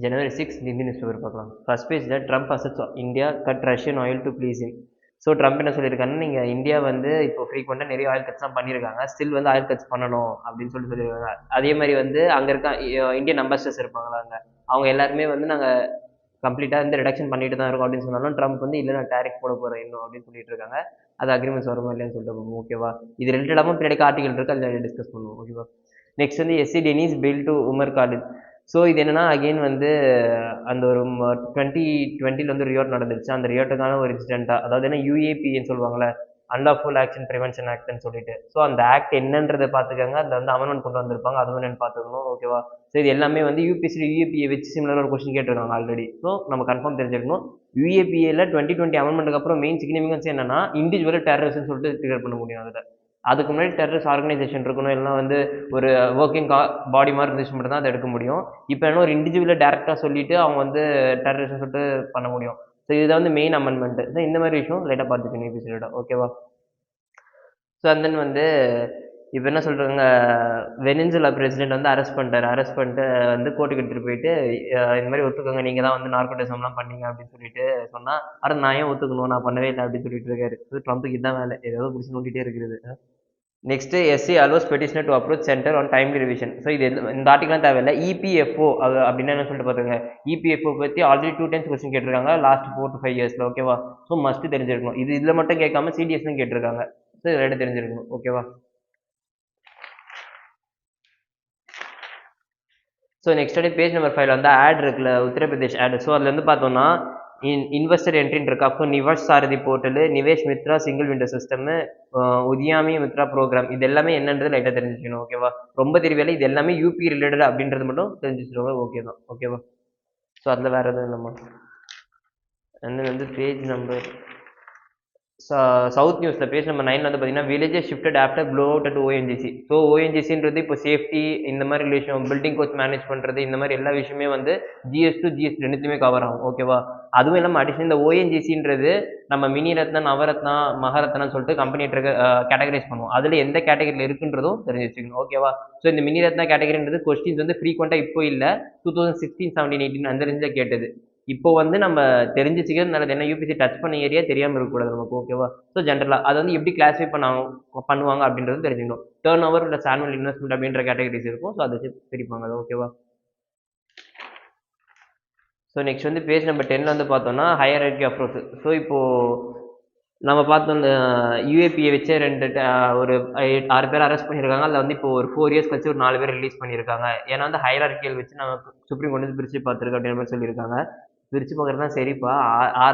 January 6th, Indian newspaper பார்க்கலாம். First page that Trump asserts India cut Russian oil to please him. So Trump என்ன சொல்லியிருக்காருன்னா, நீங்கள் India வந்து இப்போ ஃப்ரீக்வெண்ட்டாக நிறைய ஆயில் கட்ஸ்லாம் பண்ணியிருக்காங்க, ஸ்டில் வந்து ஆயில் கட்ஸ் பண்ணணும் அப்படின்னு சொல்லியிருக்காங்க. அதே மாதிரி வந்து அங்கே இருக்க இந்தியன் அம்பாசிடர்ஸ் இருப்பாங்களா அங்கே, அவங்க எல்லாருமே வந்து நாங்கள் கம்ப்ளீட்டாக வந்து ரிடக்ஷன் பண்ணிட்டு தான் இருக்கோம் அப்படின்னு சொன்னாலும், ட்ரம்ப் வந்து இல்லை நான் டேரிஃப் போட போகிறேன் இன்னும் அப்படின்னு சொல்லிட்டு இருக்காங்க. அது அக்ரிமெண்ட்ஸ் வருமா இல்லையான்னு சொல்லிட்டு ஓகேவா. இது ரிலேட்டடாகவும் பின்னாடி ஆர்டிகல் இருக்குது, அதில் டிஸ்கஸ் பண்ணுவோம் ஓகேவா. நெக்ஸ்ட் வந்து SC denies bail to Umar Khalid. So இது என்னன்னா அகெயின் வந்து அந்த ஒரு 2020 வந்து ரியோட் நடந்துருச்சு. அந்த ரியோட்டுக்கான ஒரு இன்சிடென்ட்டாக, அதாவது என்ன யூஏபின்னு சொல்லுவாங்கள்ல, அன்லாஃபுல் ஆக்ஷன் ப்ரிவென்ஷன் ஆக்ட்னு சொல்லிட்டு. ஸோ அந்த ஆக்ட் என்னன்றதை பார்த்துக்கோங்க, அதில் வந்து அமெண்ட்மெண்ட் கொண்டு வந்திருப்பாங்க, அதுவும் என்னன்னு பார்த்துக்கணும் ஓகேவா. ஸோ இது எல்லாமே வந்து யூபிஎஸ்சி யூஏபியை வச்சு சிமிலர் ஒரு கொஸ்டின் கேட்டிருக்காங்க ஆல்ரெடி. ஸோ நம்ம கன்ஃபார்ம் தெரிஞ்சிருக்கணும். யூஏபிஏல 2020 அமெண்ட்மெண்ட்டுக்கு அப்புறம் மெயின் சிக்னிஃபிகன்ஸ் என்னன்னா, இண்டிவிஜுவல் டெரரிஸ்ட்னு சொல்லிட்டு கிளியர் பண்ண முடியும் அதில். அதுக்கு முன்னாடி டெரரிஸ்ட் ஆர்கனைசேஷன் இருக்கணும், இல்லைனா வந்து ஒரு ஒர்க்கிங் பாடி மாதிரி இருந்துச்சு மட்டும் தான் அதை எடுக்க முடியும். இப்போ என்ன ஒரு இண்டிவிஜுவலை டேரெக்டாக சொல்லிட்டு அவங்க வந்து டெரரிஸ்ட்னு சொல்லிட்டு பண்ண முடியும். ஸோ இதுதான் வந்து மெயின் அமெண்ட்மெண்ட். ஸோ இந்த மாதிரி விஷயம் லைட்டாக பார்த்துக்கணும் எபிசோட ஓகேவா. ஸோ அண்ட் தென் வந்து இப்போ என்ன சொல்கிறாங்க, வெனின்சுலா பிரசிடென்ட் வந்து அரெஸ்ட் பண்ணிட்டு வந்து கோர்ட்டுக்கு எடுத்துகிட்டு போயிட்டு இந்த மாதிரி ஒத்துக்கோங்க, நீங்கள் தான் வந்து நார்கோட்டிசம்லாம் பண்ணீங்க அப்படின்னு சொல்லிட்டு சொன்னால், அரை நான் ஏன் ஒத்துக்கணும், நான் பண்ணவே இல்லை அப்படின்னு சொல்லிட்டு இருக்காரு. ட்ரம்ப்புக்கு இதான் வேலை, ஏதாவது பிடிச்சி நோண்டிகிட்டே இருக்கிறது. Next SC allows petitioner to approach centre on timely revision. So இது இந்த ஆர்டிகலாம் தேவையில்லை. இபிஎஃப்ஓ அது அப்படின்னா என்ன சொல்லிட்டு பார்த்துங்க. இபிஎஃப்ஓ பற்றி ஆல்ரெடி 2 times கொஸ்டின் கேட்டிருக்காங்க லாஸ்ட் 4 to 5 yearsல ஓகேவா. ஸோ மஸ்ட் தெரிஞ்சிருக்கணும். இது இதில் மட்டும் கேட்காம சிடிஎஸ்லும் கேட்டிருக்காங்க. ஸோ இதில் தெரிஞ்சிருக்கணும் ஓகேவா. ஸோ நெக்ஸ்ட் வந்து பேஜ் நம்பர் 5 வந்து ஆட் இருக்குல்ல, உத்தரப்பிரதேஷ் ஆட். ஸோ அதில் வந்து பார்த்தோம்னா இன்வெஸ்டர் என்ட்ரின்னு இருக்கு. அப்போ Nivesh Sarathi portal, Nivesh Mitra single window system, Udyami Mitra program, இது எல்லாமே என்னன்றது லைட்டாக தெரிஞ்சுக்கணும் ஓகேவா. ரொம்ப தெரியவில்லை, இது எல்லாமே யூபி ரிலேட்டட் அப்படின்றது மட்டும் தெரிஞ்சுக்கோங்க ஓகே தான் ஓகேவா. ஸோ அதில் வேறு எதுவும் இல்லைம்மா. அண்ட் வந்து பேஜ் நம்பர் சவுத் நியூஸில் பேஜ் நம்பர் 9 வந்து பார்த்தீங்கன்னா villages shifted after blow out at ONGC. So ஓஎன்ஜிசின்றது இப்போ சேஃப்டி இந்த மாதிரி ரிலேஷன், பில்டிங் கோச் மேனேஜ் பண்ணுறது, இந்த மாதிரி எல்லா விஷயமே வந்து ஜிஎஸ் டு ஜிஎஸ் ரெண்டுத்தையுமே கவர் ஆகும் ஓகேவா. அதுவும் இல்லாமல் அடிஷனல் இந்த ஓஎன்ஜிசின்றது நம்ம மினி ரத்னா, நவரத்னா, மகாரத்னான்னு சொல்லிட்டு கம்பெனி கேட்டகரைஸ் பண்ணுவோம். அதில் எந்த கேட்டகரியில் இருக்குன்றதும் தெரிஞ்சு வச்சுக்கணும் ஓகேவா. ஸோ இந்த மினி ரத்னா கேட்டகரின்றது கொஸ்டின்ஸ் வந்து ஃப்ரீக்வெண்ட்டாக இப்போ இல்லை, 2016, 17, 18 அந்த ரேஞ்சில் கேட்டது. இப்போ வந்து நம்ம தெரிஞ்சுக்கிறது நல்லது. என்ன யூபிசி டச் பண்ண ஏரியா தெரியாமல் இருக்கக்கூடாது நமக்கு ஓகேவா. ஸோ ஜென்ரலாக அதை வந்து எப்படி கிளாஸிஃபை பண்ணுவாங்க அப்படின்றது தெரிஞ்சுக்கணும். Turn over plus annual investment அப்படின்ற கேட்டகரிஸ் இருக்கும். ஸோ அதை வச்சு பிரிப்பாங்க அது ஓகேவா. ஸோ நெக்ஸ்ட் வந்து பேஜ் நம்பர் 10 வந்து பார்த்தோம்னா ஹையரார்கி அப்ரோச். ஸோ இப்போது நம்ம பார்த்தோம் இந்த யூஏபியை வச்சு ஒரு 6 பேர் அரெஸ்ட் பண்ணியிருக்காங்க. அதில் வந்து இப்போ ஒரு 4 years கழிச்சு ஒரு 4 பேர் ரிலீஸ் பண்ணியிருக்காங்க. ஏன்னா வந்து ஹையரார்கியல் வச்சு நம்ம சுப்ரீம் கோர்ட் வந்து பிரித்து பார்த்துருக்கு அப்படின்ற மாதிரி சொல்லியிருக்காங்க. பிரித்து பார்க்குறது தான் சரிப்பா.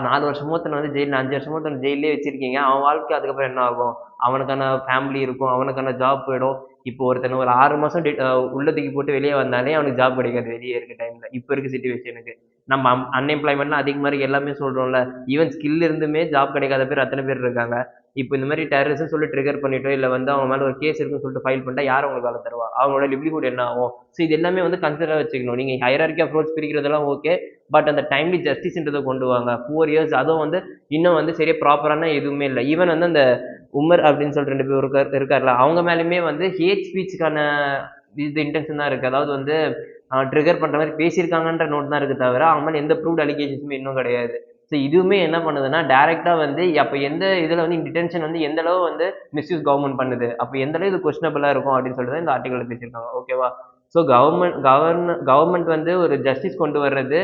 4 வருஷமோ ஒருத்தனை வந்து ஜெயிலில், 5 வருஷமோ ஒருத்தனை ஜெயிலே வச்சிருக்கீங்க. அவன் வாழ்க்கை அதுக்கப்புறம் என்ன ஆகும்? அவனுக்கான ஃபேமிலி இருக்கும், அவனுக்கான ஜாப் போயிடும். இப்போ ஒருத்தனை ஒரு 6 மாதம் உள்ள தூக்கி போட்டு வெளியே வந்தாலே அவனுக்கு ஜாப் கிடைக்காது வெளியே இருக்க டைமில், இப்போ இருக்க சிச்சுவேஷனுக்கு. நம்ம அன்எம்ப்ளாய்மெண்ட்லாம் அதிகமாக இருக்குது எல்லாமே சொல்கிறோம்ல. ஈவன் ஸ்கில் இருந்துமே ஜாப் கிடைக்காத பேர் அத்தனை பேர் இருக்காங்க. இப்போ இந்த மாதிரி டெரரிஸ்ட்னு சொல்லி ட்ரிகர் பண்ணிட்டோ, இல்லை வந்து அவங்க மேலே ஒரு கேஸ் இருக்குன்னு சொல்லிட்டு ஃபைல் பண்ணிட்டா யார் அவங்களுக்கு வேலை தருவா? அவங்களோட லிவ்லிஹுட் என்ன ஆகும்? ஸோ இது எல்லாமே வந்து கன்சிடராக வச்சுக்கணும். நீங்கள் ஹையரார்கி அப்ரோச் பிரிக்கிறதெல்லாம் ஓகே, பட் அந்த டைம்லி ஜஸ்டிஸ்ன்றதை கொண்டு வாங்க. 4 years அதுவும் வந்து இன்னும் வந்து சரியா ப்ராப்பரான எதுவுமே இல்லை. ஈவன் வந்து அந்த உமர் அப்படின்னு சொல்லிட்டு 2 பேர் இருக்கார்ல, அவங்க மேலேயுமே வந்து ஹேட் ஸ்பீச்சுக்கான இது இன்டென்ஷன் தான் இருக்குது. அதாவது வந்து ட்ரிகர் பண்ணுற மாதிரி பேசியிருக்காங்கன்ற நோட் தான் இருக்குது தவிர அவங்க மேலே எந்த ப்ரூவ்ட் அலிகேஷன்ஸுமே இன்னும் கிடையாது. ஸோ இதுவுமே என்ன பண்ணுதுன்னா டேரெக்டாக வந்து அப்போ எந்த இதில் வந்து டிடென்ஷன் வந்து எந்த அளவு வந்து மிஸ்யூஸ் கவர்மெண்ட் பண்ணுது, அப்போ எந்த அளவு இது கொஸ்டினபிளாக இருக்கும் அப்படின்னு சொல்லிட்டு தான் இந்த ஆர்டிகலில் பேசியிருக்காங்க ஓகேவா. ஸோ கவர்மெண்ட் வந்து ஒரு ஜஸ்டிஸ் கொண்டு வர்றது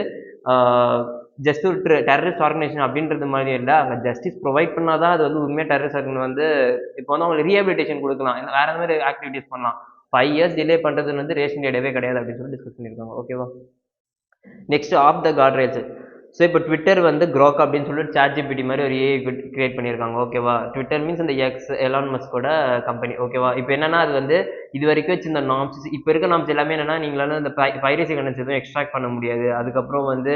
ஜஸ்ட் ஒரு டெரரிஸ்ட் ஆர்கனைசேஷன் அப்படின்றது மாதிரி இல்லை. அங்கே ஜஸ்டிஸ் ப்ரொவைட் பண்ணாதான் அது வந்து உண்மையாக டெரரிஸ்ட் ஆர்கனைசேஷன் வந்து இப்போ வந்து அவங்களுக்கு ரீஹபிலிட்டேஷன் கொடுக்கலாம், வேற எந்த மாதிரி ஆக்டிவிட்டிஸ் பண்ணலாம். 5 years டிலே பண்ணுறது வந்து ரேஷன் கிடையவே கிடையாது அப்படின்னு சொல்லி டிஸ்கஸ் பண்ணியிருக்காங்க ஓகேவா. Next off the guard rails. So இப்போ ட்விட்டர் வந்து க்ரோக் அப்படின்னு சொல்லிட்டு சாட்ஜிபிடி மாதிரி ஒரு ஏஐ கிரியேட் பண்ணியிருக்காங்க ஓகேவா. ட்விட்டர் மீன்ஸ் இந்த எலான் மஸ்கோட கம்பெனி ஓகேவா. இப்போ என்னன்னா அது வந்து இது வரைக்கும் வச்சிருந்த நார்ம்ஸ், இப்போ இருக்க நார்ம்ஸ் எல்லாமே என்னன்னா நீங்களால இந்த பைரசி கண்டென்ட்ஸ் எதுவும் எக்ஸ்ட்ராக்ட் பண்ண முடியாது. அதுக்கப்புறம் வந்து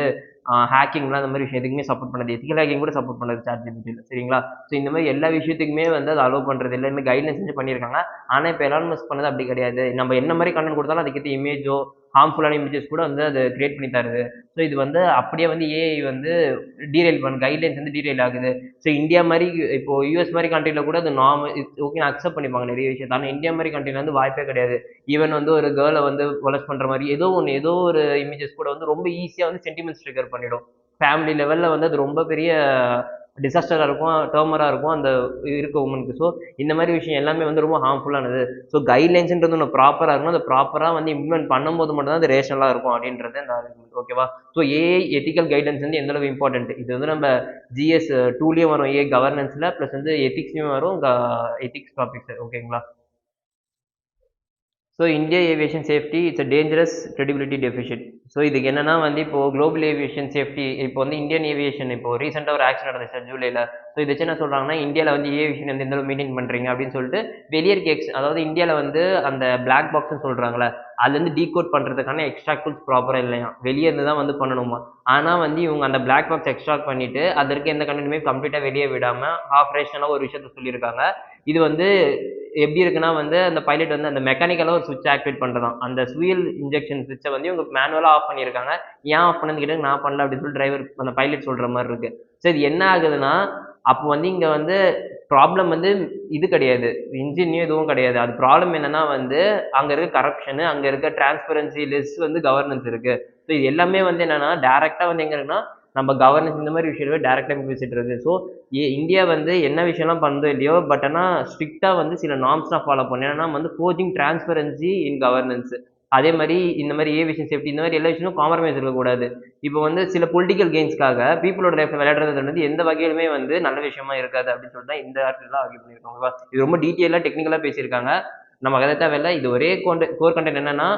ஹேக்கிங்லாம் அந்த மாதிரி விஷயம் எதுக்குமே சப்போர்ட் பண்ணது, எத்திக்கல் ஹேக்கிங் கூட சப்போர்ட் பண்ணது சாட்ஜிபிடியில் சரிங்களா. ஸோ இந்த மாதிரி எல்லா விஷயத்துக்குமே வந்து அதை அலோவ் பண்ணுறது எல்லாமே கைட்லைன்ஸ் செஞ்சு பண்ணியிருக்காங்க. ஆனால் இப்போ எலான் மஸ்க் பண்ணது அப்படி கிடையாது. நம்ம என்ன மாதிரி கண்டென்ட் கொடுத்தாலும் அதுக்கேற்ற இமேஜோ ஹார்ம்ஃபுல்லான இமேஜஸ் கூட வந்து அது கிரியேட் பண்ணி தருது. ஸோ இது வந்து அப்படியே வந்து ஏஐ வந்து டீரெயில் கைட்லைன்ஸ் வந்து டீரெயில் ஆகுது. ஸோ இந்தியா மாதிரி இப்போ யூஎஸ் மாதிரி கண்ட்ரியில் கூட அது ஓகே அக்செப்ட் பண்ணிப்பாங்க நிறைய விஷயத்தை. ஆனால் இந்தியா மாதிரி கண்ட்ரியில் வந்து வாய்ப்பே கிடையாது. ஈவன் வந்து ஒரு கேர்ள வந்து கொலப்ஸ் பண்ற மாரி ஏதோ ஒரு இமேஜஸ் கூட வந்து ரொம்ப ஈஸியா வந்து சென்டிமெண்ட்ஸ் ட்ரிகர் பண்ணிடும். ஃபேமிலி லெவல்ல வந்து அது ரொம்ப பெரிய டிசாஸ்டரா இருக்கும், டர்மரா இருக்கும் அந்த இருக்க வுமனுக்கு. ஸோ இந்த மாரி விஷயம் எல்லாமே வந்து ரொம்ப ஹார்ம்ஃபுல்லானது. ஸோ கைட்லைன்ஸ்ன்றது ஒண்ணு ப்ராப்பரா இருக்கணும். அத ப்ராப்பரா வந்து இம்ப்ளிமெண்ட் பண்ணும்போது மட்டும் தான் அது ரேஷனலா இருக்கும் அப்படின்றது இந்த ஆர்குமென்ட். ஓகேவா? ஸோ ஏஐ எத்திக்கல் கைடன்ஸ் வந்து எந்த அளவு இம்பார்ட்டன்ட். இது வந்து நம்ம ஜிஎஸ் 2லயும் வரும் ஏஐ கவர்னன்ஸ்ல பிளஸ் வந்து எத்திக்ஸ்லயும் வரும் எத்திக்ஸ் டாபிக்ஸ். ஓகேங்களா? So India aviation safety it's a dangerous credibility deficient. So இதுக்கு என்னன்னா வந்து இப்போ குளோபல் ஏவியேஷன் சேஃப்டி இப்போ வந்து இந்தியன் ஏவியேஷன் இப்போ ரீசெண்டாக ஒரு ஆக்சிடென்ட் நடந்துச்சு ஜூலைல. ஸோ இது வச்சு என்ன சொல்றாங்கன்னா இந்தியாவில் வந்து ஏவியேஷன் வந்து எந்த அளவு மெயின்டைன் பண்றீங்க அப்படின்னு சொல்லிட்டு வெளியே இருக்க அதாவது இந்தியாவில் வந்து அந்த பிளாக் பாக்ஸ்னு சொல்றாங்களே அதுலேருந்து டீகோட் பண்றதுக்கான எக்ஸ்ட்ராக்ட் டூல்ஸ் ப்ராப்பரா இல்லையா, வெளியே இருந்து தான் வந்து பண்ணணுமா. ஆனா வந்து இவங்க அந்த பிளாக் பாக்ஸ் எக்ஸ்ட்ராக்ட் பண்ணிட்டு அது இருக்க எந்த கண்டென்ட்டுமே கம்ப்ளீட்டா வெளியே விடாம ஆப்ரேஷனலா ஒரு விஷயத்த சொல்லியிருக்காங்க. இது வந்து எப்படி இருக்குன்னா வந்து அந்த பைலட் வந்து அந்த மெக்கானிக்கலா ஒரு சுவிட்ச் ஆக்டிவேட் பண்றதாம். அந்த ஃபியூயல் இன்ஜெக்ஷன் சுவிட்சை வந்து இவங்க மேனுவலா ஆஃப் பண்ணியிருக்காங்க. ஏன் ஆஃப் பண்ணதுன்னு கேட்டா நான் பண்ணல அப்படின்னு சொல்லி டிரைவர் அந்த பைலட் சொல்ற மாதிரி இருக்கு. சரி என்ன ஆகுதுன்னா அப்போ வந்து இங்க வந்து ப்ராப்ளம் வந்து இது கிடையாது, இன்ஜினியும் எதுவும் கிடையாது. அது ப்ராப்ளம் என்னன்னா வந்து அங்க இருக்க கரப்ஷன், அங்க இருக்க டிரான்ஸ்பரன்சி லெஸ் வந்து கவர்னன்ஸ் இருக்கு. ஸோ இது எல்லாமே வந்து என்னன்னா டைரக்டா வந்து எங்க இருக்குன்னா நம்ம கவர்னன்ஸ் இந்த மாதிரி விஷயமே டைரக்டா பேசிட்டு இருக்கு. ஸோ இந்தியா வந்து என்ன விஷயம்லாம் பண்ணுதோ இல்லையோ பட் ஆனா ஸ்ட்ரிக்டா வந்து சில நார்ம்ஸ்லாம் ஃபாலோ பண்ணணும். ஏன்னா வந்து ஃபோர்ஜிங் டிரான்ஸ்பரன்சி இன் கவர்னன்ஸ். அதே மாதிரி இந்த மாதிரி ஏவியேஷன் சேஃப்டி இந்த மாதிரி எல்லா விஷயமும் காம்ப்ரமைஸ் இருக்கக்கூடாது. இப்போ வந்து சில பொலிட்டிக்கல் கெயின்ஸ்க்காக பீப்புளோட லைஃப்ல விளையாடுறது வந்து எந்த வகையிலுமே வந்து நல்ல விஷயமா இருக்காது அப்படின்னு சொல்லிட்டு தான் இந்த ஆர்டிகல் ஆர்கியூ பண்ணியிருக்காங்க. இது ரொம்ப டீட்டெயிலா டெக்னிக்கலா பேசியிருக்காங்க. நம்ம அதை தேவையில்ல. இது ஒரே கோர் கண்டென்ட் என்னன்னா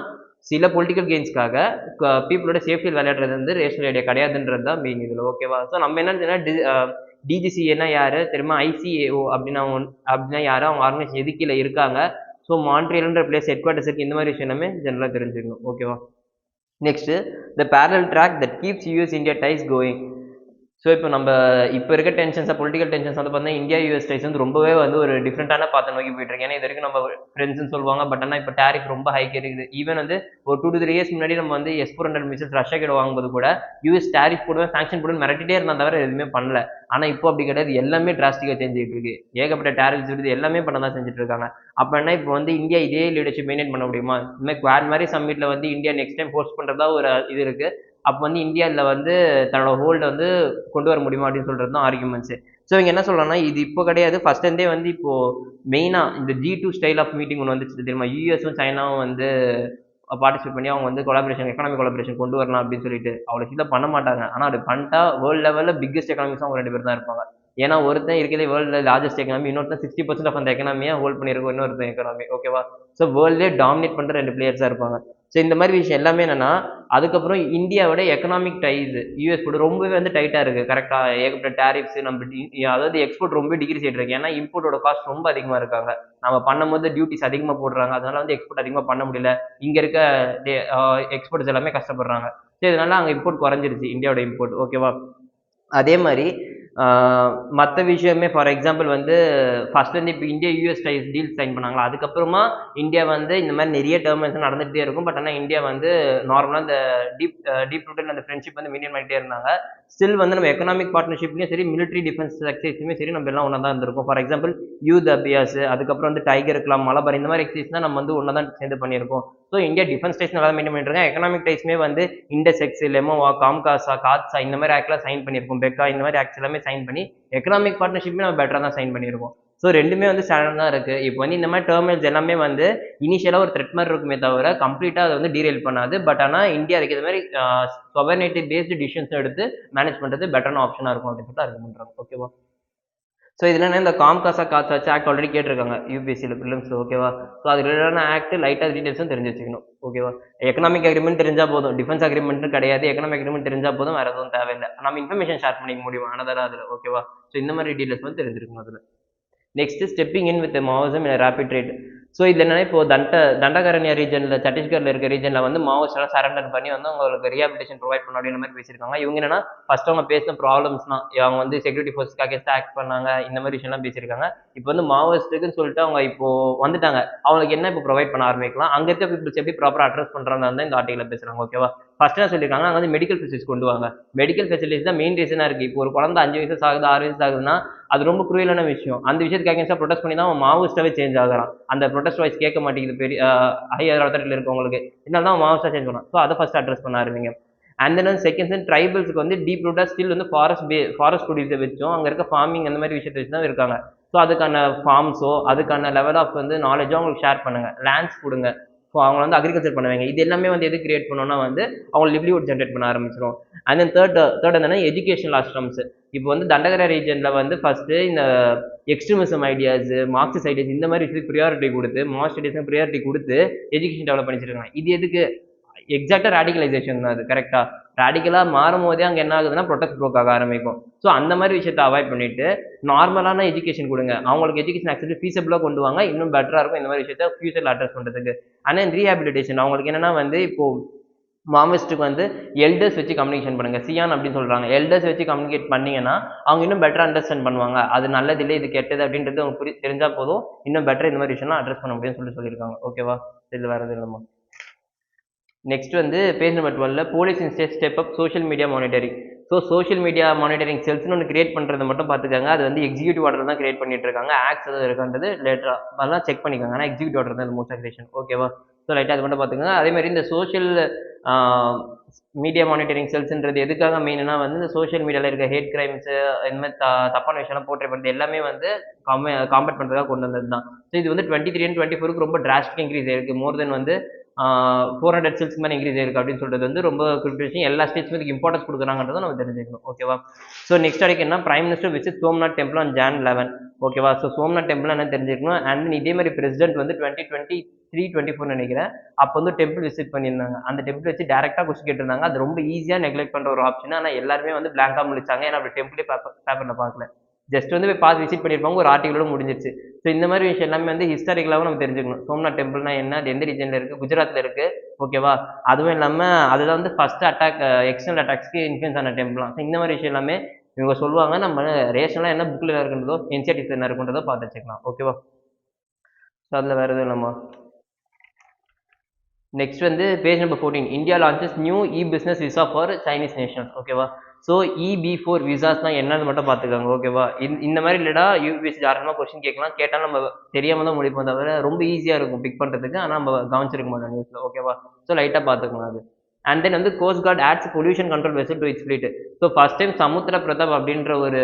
சில பொலிட்டிக்கல் கெயின்ஸ்க்காக பீப்புளோட சேஃப்டியில் விளையாடுறது வந்து ரேஷனல் ஐடியா கிடையாதுன்றது தான் மெயின் இதில். ஓகேவா? ஸோ நம்ம என்ன டிஜிசிஏன்னா யாரு தெரியுமா? ஐசிஏஓ அப்படின்னா அப்படின்னா யாரு, அவங்க ஆர்கனைசேஷன் எது கீழே இருக்காங்க. ஸோ மான்ட்ரியல்ன்ற பிளேஸ் ஹெட் குவார்ட்டர்ஸ் இருக்கு. இந்த மாதிரி விஷயம் எல்லாமே ஜெனரலாக தெரிஞ்சுக்கணும். ஓகேவா? Next the parallel track that keeps US India ties going. So இப்போ நம்ம இப்போ இருக்க டென்ஷன்ஸை பொலிட்டிக்கல் டென்ஷன்ஸ் வந்து பார்த்தீங்கன்னா இந்தியா யூஎஸ் டைஸ் வந்து ரொம்பவே வந்து ஒரு டிஃப்ரெண்டான பாத்தை நோக்கி போயிட்டு இருக்கு. ஏன்னா இது வரைக்கும் நம்ம ஃப்ரெண்ட்ஸ்னு சொல்லுவாங்க. பட் ஆனால் இப்போ டேரிஃப் ரொம்ப ஹைக் இருக்குது. ஈவன் வந்து ஒரு 2 to 3 இயர்ஸ் முன்னாடி நம்ம வந்து S-400 மிசைல்ஸ் ரஷ்யா கிட்ட வாங்கும்போது கூட யூஎஸ் டேரிஃப் போடுவேன் சாங்ஷன் போடுவேன் மிரட்டிட்டே இருந்தா தவிர எதுவுமே பண்ணல. ஆனால் இப்போ அப்படி கிடையாது. எல்லாமே டிராஸ்டிக்காக செஞ்சுட்டு இருக்கு. ஏகப்பட்ட டேரிஃப்ஸ் வருது. எல்லாமே பண்ண தான் செஞ்சுட்டு இருக்காங்க. அப்போ என்ன இப்போ வந்து இந்தியா இதே லீடர்ஷிப் மெயின்டைன் பண்ண முடியுமா? இந்த மாதிரி குவாட் மாதிரி சம்மிட்ல வந்து இந்தியா நெக்ஸ்ட் டைம் ஹோஸ்ட் பண்றதா ஒரு இது இருக்கு. அப்போ வந்து இந்தியாவில் வந்து தன்னோட ஹோல்டை வந்து கொண்டு வர முடியுமா அப்படின்னு சொல்றது தான் ஆர்குமெண்ட்ஸ். ஸோ இவங்க என்ன சொல்றாங்கன்னா இது இப்போ கிடையாது, ஃபர்ஸ்ட் இருந்தே வந்து இப்போ மெயினா இந்த G2 ஸ்டைல் ஆஃப் மீட்டிங் ஒன்று வந்துச்சு தெரியுமா? யூஎஸும் சைனாவும் வந்து பார்ட்டிசிபேட் பண்ணி அவங்க வந்து கொலாபரேஷன் எக்கனாமிக் கொலாபரேஷன் கொண்டு வரலாம் அப்படின்னு சொல்லிட்டு அவ்வளோ சீக்கிரம் பண்ண மாட்டாங்க. ஆனால் அது பண்ணிட்டா வேர்ல்டு லெவலில் பிக்கஸ்ட் எக்கனாமிக்ஸ் அவங்க 2 பேர் தான் இருப்பாங்க. ஏன்னா ஒருத்தன் இருக்கிறதே வேர்ல்டு லார்ஜஸ்ட் எக்கனாமி, இன்னொருத்தன் 60% ஆஃப் அந்த எக்கனாமியை ஹோல்ட் பண்ணியிருக்கும் இன்னொருத்தன் எக்கனாமி. ஓகேவா? ஸோ வேர்ல்டே டாமினேட் பண்ணுற 2 பிளேயர்ஸாக இருப்பாங்க. ஸோ இந்த மாதிரி விஷயம் எல்லாமே என்னன்னா அதுக்கப்புறம் இந்தியாவோட எக்கனாமிக் டைஸ் யூஎஸ் கூட ரொம்பவே வந்து டைட்டா இருக்கு. கரெக்டா? ஏகப்பட்ட டேரிஃப்ஸ் நம்ம அதாவது எக்ஸ்போர்ட் ரொம்ப டிகிரி ஆயிட்டு இருக்கு. ஏன்னா இம்போர்ட்டோட காஸ்ட் ரொம்ப அதிகமா இருக்காங்க. நம்ம பண்ணும்போது டியூட்டிஸ் அதிகமா போடுறாங்க. அதனால வந்து எக்ஸ்போர்ட் அதிகமா பண்ண முடியல. இங்க இருக்க எக்ஸ்போர்ட்ஸ் எல்லாமே கஷ்டப்படுறாங்க. ஸோ இதனால அங்க இம்போர்ட் குறைஞ்சிருச்சு இந்தியாவோட இம்போர்ட். ஓகேவா? அதே மாதிரி மற்ற விஷயமே ஃபார் எக்ஸாம்பிள் வந்து ஃபர்ஸ்ட் வந்து இப்போ India US ties deal sign பண்ணாங்களா, அதுக்கப்புறமா இந்தியா வந்து இந்த மாதிரி நிறைய டேர்ம்ஸ் நடந்துகிட்டே இருக்கும். பட் ஆனால் இந்தியா வந்து நார்மலாக இந்த டீப் ரூட்டட் அந்த ஃப்ரெண்ட்ஷிப் வந்து மெயின்டைன் பண்ணிட்டே இருந்தாங்க. ஸ்டில் வந்து நம்ம எக்கனாமிக் பார்ட்னர்ஷிப்லையும் சரி மிலிட்ரி டிஃபென்ஸ் எக்ஸைஸ்லையுமே சரி நம்ம எல்லாம் ஒன்றா தான் இருந்திருக்கும். ஃபார் எக்ஸாம்பிள் யூத் அபியாஸ், அதுக்கப்புறம் வந்து டைகர் கிளப், மலபார் இந்த மாதிரி எக்ஸைஸ் தான் நம்ம வந்து ஒன்றா தான் சேர்ந்து பண்ணியிருக்கோம். ஸோ இந்தியா டிஃபென்ஸ் டைஸ் நல்லா மெயின்டைன் பண்ணிட்டு இருக்காங்க. எக்கனாமிக் டைஸ்மே வந்து இண்டெக்ஸ், லெமோவா, காம்காசா, காட்ஸா இந்த மாதிரி ஆக்ட்லாம் சைன் பண்ணியிருக்கோம். பெக்கா இந்த மாதிரி ஆக்ட்ஸ் எல்லாமே சைன் பண்ணி எக்கனாமிக் பார்ட்னர்ஷிப்மே நம்ம பெட்டராக தான் சைன் பண்ணியிருக்கோம். ஸோ ரெண்டுமே வந்து ஸ்டாண்டர்ட் தான் இருக்கு. இப்போ வந்து இந்த மாதிரி டேர்மினல்ஸ் எல்லாமே வந்து இனிஷியலாக ஒரு த்ரெட் மாதிரி இருக்குமே தவிர கம்ப்ளீட்டாக அதை வந்து டீரெயில் பண்ணாது. பட் ஆனால் இந்தியா அதுக்கு இது மாதிரி சொவர்னிட்டி பேஸ்டு டிசிஷன்ஸ் எடுத்து மேனேஜ் பண்ணுறது பெட்டரான ஆப்ஷனாக இருக்கும் அப்படின்னு சொல்லிட்டு ஆர்கியூ பண்ணுறாங்க. ஓகேவா? ஸோ இதில் என்ன இந்த காம்காசா காட்ஸ் ஆக்ட் ஆல்ரெடி கேட்டிருக்காங்க யூபிஎஸ்சியில் ப்ரிலிம்ஸ். ஓகேவா? ஸோ அது ரிலேட்டடான ஆக்ட் லைட்டாக டீடைல்ஸும் தெரிஞ்சு வச்சுக்கணும். ஓகேவா? எக்கனாமிக் அக்ரிமெண்ட் தெரிஞ்சால் போதும், டிஃபென்ஸ் அக்ரிமெண்ட்டும் கிடையாது. எக்கனாமிக் அக்ரிமெண்ட் தெரிஞ்சால் போதும், வேறு எதுவும் தேவையில்லை. நம்ம இன்ஃபர்மேஷன் ஷேர் பண்ணிக்க முடியும் அனதராக அதில். ஓகேவா? ஸோ இந்த மாதிரி டீடைல்ஸ் வந்து தெரிஞ்சிருக்கணும் அதில். Next stepping in with Maoism in rapid rate. So இதில் என்னன்னா இப்போ தண்டகாரண்யா ரீஜனில் சத்தீஸ்கரில் இருக்க ரீஜனில் வந்து மாவோஸ்ட் எல்லாம் சரண்டர் பண்ணி வந்து அவங்களுக்கு ரீஹாபிலிட்டேஷன் ப்ரொவைட் பண்ண அப்படின்ற மாதிரி பேசியிருக்காங்க. இவங்க என்னன்னா ஃபர்ஸ்ட் அவங்க பேசின ப்ராப்ளம்ஸ்லாம் அவங்க வந்து செக்யூரிட்டி ஃபோர்ஸ்க்கு அகேன்ஸ்ட் ஆக்ட் பண்ணாங்க, இந்த மாதிரி விஷயம்லாம் பேசியிருக்காங்க. இப்போ வந்து மாவோஸ்ட்டுக்குன்னு சொல்லிட்டு அவங்க இப்போ வந்துட்டாங்க. அவங்களுக்கு என்ன இப்போ ப்ரொவைட் பண்ண ஆரம்பிக்கலாம், அங்கே இருக்க பீப்புள்ஸ் எப்படி ப்ராப்பராக அட்ரஸ் பண்ணுறாங்க இந்த ஆர்டிகலில் பேசுகிறாங்க. ஓகேவா? ஃபர்ஸ்ட் என்ன சொல்லியிருக்காங்க, அங்கே வந்து மெடிக்கல் ஃபெசிலிட்டிஸ் கொண்டு வாங்க. மெடிக்கல் ஃபெசிலிட்டிஸ் தான் மெயின் ரீசனாக இருக்குது. இப்போ ஒரு குழந்தை 5 வயசு ஆகுது 6 வயசு ஆகுதுன்னா அது ரொம்ப குரூயலான விஷயம். அந்த விஷயத்துக்கு அகேன்ஸ்டாக ப்ரொடெஸ்ட் பண்ணி தான் அவன் மாவோயிஸ்டாவே சேஞ்ச் ஆகுறான். அந்த ப்ரொடெஸ்ட் வாய்ஸ் கேட்க மாட்டேங்குது பெரிய ஹையர் அத்தாரிட்டியில் இருக்கவங்களுக்கு. இதனால தான் மாவோயிஸ்டாக சேஞ்ச் பண்ணான். ஸோ அதை ஃபர்ஸ்ட் அட்ரஸ் பண்ண ஆரம்பிங்க. அண்ட் தென் செகண்ட் சென் ட்ரைபல்ஸ்க்கு வந்து டீப் ரூட்டாக ஸ்டில் வந்து ஃபாரஸ்ட் ப்ரொடியூஸை வச்சும் அங்கே இருக்க ஃபார்மிங் அந்த மாதிரி விஷயத்தை வச்சு தான் இருக்காங்க. ஸோ அதுக்கான ஃபார்ம்ஸோ அதுக்கான லெவல் ஆஃப் வந்து நாலேஜோ அவங்களுக்கு ஷேர் பண்ணுங்க. லேண்ட்ஸ் கொடுங்க. ஸோ அவங்க வந்து அக்ரிகல்ச்சர் பண்ணுவாங்க. இது எல்லாமே வந்து எது கிரியேட் பண்ணோம்னா வந்து அவங்க லிவ்லிவுட் ஜென்ரேட் பண்ண ஆரம்பிச்சிடும். அண்ட் தென் தேர்ட் என்னன்னா எஜுகேஷனல் ஆஸ்ட்ரம்ஸ். இப்போ வந்து தண்டகர ரீஜனில் வந்து ஃபர்ஸ்ட் இந்த எக்ஸ்ட்ரீமிசம் ஐடியாஸ் மார்க்சிஸ்ட் ஐடியாஸ் இந்த மாதிரி விஷயத்துக்கு ப்ரியாரிட்டி கொடுத்து மாஸ் ஸ்டடீஸ்க்கு ப்ரியாரிட்டி கொடுத்து எஜுகேஷன் டெவலப் பண்ணிச்சிருக்காங்க. இது எதுக்கு எக்ஸாக்டா ரேடிகலைசேஷன் தான் அது. கரெக்டா ரேடிகலா மாறும் போதே அங்க என்ன ஆகுதுன்னா ப்ரொடெக்ட் ப்ரோக் ஆக ஆரம்பிக்கும். ஸோ அந்த மாதிரி விஷயத்தை அவாய்ட் பண்ணிட்டு நார்மலான எஜுகேஷன் கொடுங்க. அவங்களுக்கு எஜுகேஷன் ஆக்சுவலி ஃபீஸபிளாக கொண்டு வாங்க. இன்னும் பெட்டரா இருக்கும் இந்த மாதிரி விஷயத்த ஃபியூச்சர்ல அட்ரஸ் பண்றதுக்கு. ஆனால் ரீஹாபிலிட்டேஷன் அவங்களுக்கு என்னன்னா வந்து இப்போ மாமிஸ்ட்டுக்கு வந்து எல்டர்ஸ் வச்சு கம்யூனிகேஷன் பண்ணுங்க. சியான் அப்படின்னு சொல்றாங்க. எல்டர்ஸ் வச்சு கம்யூனிகேட் பண்ணீங்கன்னா அவங்க இன்னும் பெட்டரா அண்டர்ஸ்டாண்ட் பண்ணுவாங்க. அது நல்லது இல்லை இது கெட்டது அப்படின்றது அவங்க தெரிஞ்சா போதும். இன்னும் பெட்டர் இந்த மாதிரி விஷயம்லாம் அட்ரஸ் பண்ண முடியும்னு சொல்லியிருக்காங்க. ஓகேவா? இதில் வேற எதுவும் இல்லைம்மா. நெக்ஸ்ட் வந்து page number 12 police in state step up social media monitoring. So social media monitoring செல்ஸ்னு ஒன்று கிரியேட் பண்ணுறது மட்டும் பார்த்துக்காங்க. அது வந்து எக்ஸிக்யூட்டிவ் ஆர்டர் தான் கிரியேட் பண்ணிட்டு இருக்காங்க. ஆக்ட்ஸ் எதாவது இருக்கான்றது லேட்டராக அதெல்லாம் செக் பண்ணிக்காங்க. ஆனால் எக்ஸிக்யூட்டிவ் ஆர்டர் தான் மோஸ்ட் கிரியேஷன். ஓகேவா? ஸோ லைட்டாக அது மட்டும் பார்த்துக்கோங்க. அதே மாதிரி இந்த சோஷியல் மீடியா மானிட்டரிங் செல்ஸ்ன்றது எதுக்காக மெயின்னா வந்து இந்த சோஷியல் மீடியாவில் இருக்க ஹேட் கிரைம்ஸ் இந்த மாதிரி தப்பான விஷயம்லாம் போர்ட்ரே பண்ணுறது எல்லாமே வந்து காம்பேட் பண்ணுறதுக்காக கொண்டு வந்தது தான். ஸோ இது வந்து 23 and 24 ரொம்ப டிராஸ்டிக் இன்க்ரீஸ் ஆயிருக்கு. மோர் தென் வந்து 400 செல்ஸ் மேலே இன்க்ரீஸ் ஆயிருக்கு அப்படின்னு சொல்றது வந்து ரொம்ப குறிப்பிட்ட விஷயம். எல்லா ஸ்டேட்ஸும் இதுக்கு இம்பார்ட்டன்ஸ் கொடுக்குறாங்கன்றதை நம்ம தெரிஞ்சுக்கணும். ஓகேவா? ஸோ நெக்ஸ்ட் வரைக்கும் என்ன prime minister visit Somnath temple on Jan 11. ஓகேவா? ஸோ சோம்நாத் டெம்பிள் என்ன தெரிஞ்சுக்கணும். அண்ட் இதே மாதிரி பிரசிடென்ட் வந்து 2023-24 நினைக்கிறேன் அப்போ வந்து டெம்பிள் விசிட் பண்ணியிருந்தாங்க. அந்த டெம்பிள் வச்சு டேரக்டா கொஸ்டின் கேட்டிருந்தாங்க. அது ரொம்ப ஈஸியாக நெக்லெக்ட் பண்ற ஒரு ஆப்ஷன். ஆனால் எல்லாருமே வந்து பிளாங்கா முடிச்சாங்க. ஏன்னா அப்படி டெம்பிளே பேப்பர்ல பார்க்கல. ஜஸ்ட் வந்து போய் பார்த்து விசிட் பண்ணியிருப்பாங்க. ஒரு ஆர்டிகளோட முடிஞ்சிருச்சு. ஸோ இந்த மாதிரி விஷயம் எல்லாமே வந்து ஹிஸ்டாரிக்கலாகவும் நம்ம தெரிஞ்சுக்கணும். சோம்நாத் டெம்பிள்னா என்ன, அது எந்த ரீஜன்ல இருக்கு, குஜராத்ல இருக்கு. ஓகேவா? அதுவும் இல்லாமல் அதுதான் வந்து ஃபர்ஸ்ட் அட்டாக் எக்ஸ்டர்னல் அட்டாக்ஸ்க்கு இன்ஃப்ளூயன்ஸ் ஆன டெம்பிள்லாம். ஸோ இந்த மாதிரி விஷயம் எல்லாமே இவங்க சொல்லுவாங்க. நம்ம ரேஷன்லாம் என்ன புக்கில் இருக்குன்றதோ என்சிஆர்டிஸ் என்ன இருக்குன்றதோ பார்த்து வச்சுக்கலாம். ஓகேவா? ஸோ அதில் வேறு எதுவும் இல்லைம்மா. நெக்ஸ்ட் வந்து page number 14 India launches new E business visa for Chinese Nations. ஓகேவா? ஸோ EB4 விசாஸ்னா என்னன்னு மட்டும் பார்த்துக்காங்க. ஓகேவா? இந்த மாதிரி இல்லடா யூபிஎஸ்சி தாராளமாக கொஸ்டின் கேட்கலாம். கேட்டாலும் நம்ம தெரியாம தான் முடிப்போம் தவிர ரொம்ப ஈஸியாக இருக்கும் பிக் பண்ணுறதுக்கு. ஆனால் நம்ம கவனிச்சிருக்க மாட்டோம் நியூஸில். ஓகேவா? ஸோ லைட்டாக பார்த்துக்கலாம் அது. அண்ட் தென் வந்து coast guard adds pollution control vessel to its fleet. So first time Samudra Pratap அப்படின்ற ஒரு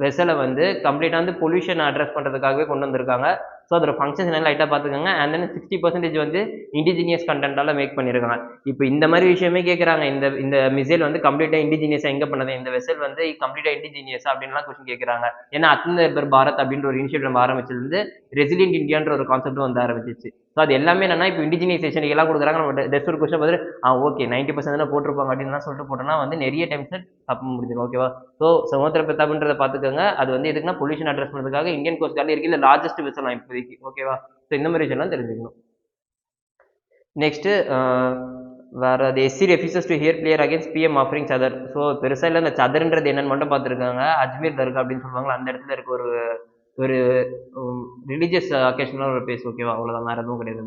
வெசலை வந்து கம்ப்ளீட்டாக வந்து பொல்யூஷன் அட்ரஸ் பண்ணுறதுக்காகவே கொண்டு வந்திருக்காங்க. ஸோ அதோட ஃபங்க்ஷன்ஸ் என்ன லைட்டாக பார்த்துக்கோங்க. அண்ட் தென் 60% வந்து இண்டிஜினியஸ் கண்டென்ட்டால் மேக் பண்ணியிருக்காங்க. இப்போ இந்த மாதிரி விஷயமே கேட்குறாங்க. இந்த மிசைல் வந்து கம்ப்ளீட்டாக இண்டிஜினியஸாக எங்கே பண்ணது, இந்த வெசல் வந்து கம்ப்ளீட்டாக இண்டிஜினியஸ் அப்படின்லாம் கொஸ்டின் கேட்குறாங்க. ஏன்னா ஆத்மநிர்பர் பாரத் அப்படின்ற ஒரு இனிஷியேட்டிவ் நம்ம ஆரம்பிச்சிருந்து ரெசிலியன்ட் இந்தியான்ற ஒரு கான்செப்டும் வந்து ஆரம்பிச்சிச்சு. ஸோ அது எல்லாமே என்னன்னா இப்போ இண்டிஜினியேஷன் எல்லாம் கொடுக்குறாங்க. நம்ம ஜஸ்ட் ஒரு கொஸ்டின் பார்த்துட்டு ஓகே 90% தான் போட்டிருப்பாங்க அப்படின்னு சொல்லிட்டு போட்டோம்னா வந்து நிறைய டைம்ஸ் தப்பு முடிஞ்சிடும். ஓகேவா? ஸோ சமுத்திர பிரதாப்ன்றதை பார்த்துக்கோங்க. அது வந்து எதுக்குன்னா பொல்யூஷன் அட்ரஸ் பண்ணுறதுக்காக இந்தியன் கோஸ்ட் கார்டில் இருக்கு. இல்லை லார்ஜஸ்ட் வெசல் இப்போதைக்கு. ஓகேவா? ஸோ இந்த மாதிரி விஷயம்லாம் தெரிஞ்சுக்கணும். நெக்ஸ்ட் வேற அது SC refuses to hear plea against PM offering chadar. So பெருசாக இல்லை, அந்த சதர்ன்றது என்னன்னு மட்டும் பார்த்துருக்காங்க. அஜ்மீர் தர்கா அப்படின்னு சொல்லுவாங்க. அந்த இடத்துல இருக்க ஒரு ஒரு ரிலீஜியஸ் அக்கேஷனலாக ஒரு பிளேஸ். ஓகேவா? அவ்வளோதான், வேற எதுவும் கிடையாது.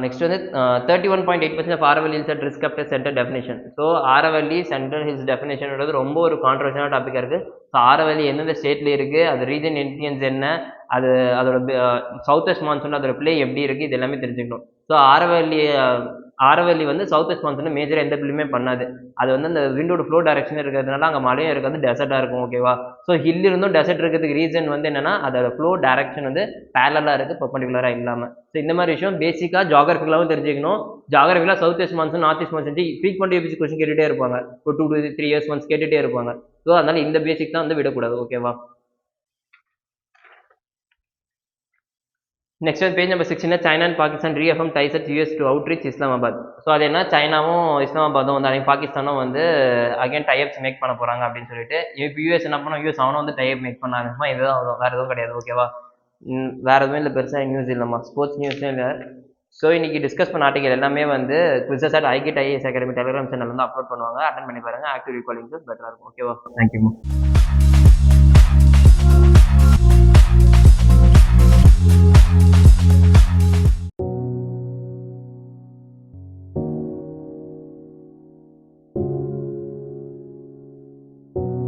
நெக்ஸ்ட் வந்து 31.8% of Aravalli hills at risk after centre definition. So Aravalli central hills டெஃபினேஷன்ன்றது ரொம்ப ஒரு கான்ட்ரவர்ஷியலான டாப்பிக்காக இருக்குது. ஸோ ஆரவல்லி எந்தெந்த ஸ்டேட்ல இருக்குது, அது ரீஜன் இன்ஃப்ளூயன்ஸ் என்ன, அது அதோட சவுத் வெஸ்ட் மான்சூன் அதோட பிளே எப்படி இருக்குது, இது எல்லாமே தெரிஞ்சுக்கணும். ஸோ ஆரவல்லி வந்து சவுத் வெஸ்ட் மான்சூன் மேஜராக எந்த பிள்ளையுமே பண்ணாது. அது வந்து அந்த விண்டோட ஃப்ளோ டைரக்ஷன் இருக்கிறதுனால அங்கே மழையும் இருக்காது, டெசர்ட்டாக இருக்கும். ஓகேவா? ஸோ ஹில் இருந்தும் டெசர்ட் இருக்கிறதுக்கு ரீசன் வந்து என்னன்னா அதோட ஃப்ளோ டைரக்ஷன் வந்து பேரலாக இருக்குது, பர்பண்டிகுலராக இல்லாமல். ஸோ இந்த மாதிரி விஷயம் பேசிக்காக ஜாகிரபிக்கலாகவும் தெரிஞ்சுக்கணும். ஜாகிரபிக்கலாக south west monsoon north east monsoon frequent UPSC question கேட்டுகிட்டே இருப்பாங்க. ஒரு 2 to 3 years ஒன்ஸ் கேட்டுகிட்டே இருப்பாங்க. ஸோ அதனால இந்த பேசிக் தான் வந்து விடக்கூடாது. ஓகேவா? நெக்ஸ்ட் வந்து page number 16 China and Pakistan reaffirm ties at US to outreach Islamabad. So அது என்ன, சைனாவும் இஸ்லாமாபாத்தும் வந்து அன்னைக்கு பாகிஸ்தானும் வந்து அகைன் டைப்ஸ் மேக் பண்ண போறாங்க அப்படின்னு சொல்லிட்டு இப்போ யூஎஸ் என்ன பண்ணோம், யூஎஸ் அவனும் வந்து டைப் மேக் பண்ண ஆரம்பிச்சுமா. இதுதான் வரும், வேற எதுவும் கிடையாது. ஓகேவா? வேற எதுவும் இல்லை, பெருசாக நியூஸ் இல்லைம்மா, ஸ்போர்ட்ஸ் நியூஸும் இல்லை. ஸோ இன்னைக்கு டிஸ்கஸ் பண்ண ஆர்டிகல் எல்லாமே வந்து குவிசஸ் அட் ஐகெட் ஐஏஎஸ் அகாடமி டெலிகிராம் சேனல் வந்து அப்லோட் பண்ணுவாங்க. அட்டன் பண்ணி பாருங்க. ஆக்டிவ் ரீகாலிங் பெட்டராக இருக்கும். ஓகேவா? தேங்க்யூ.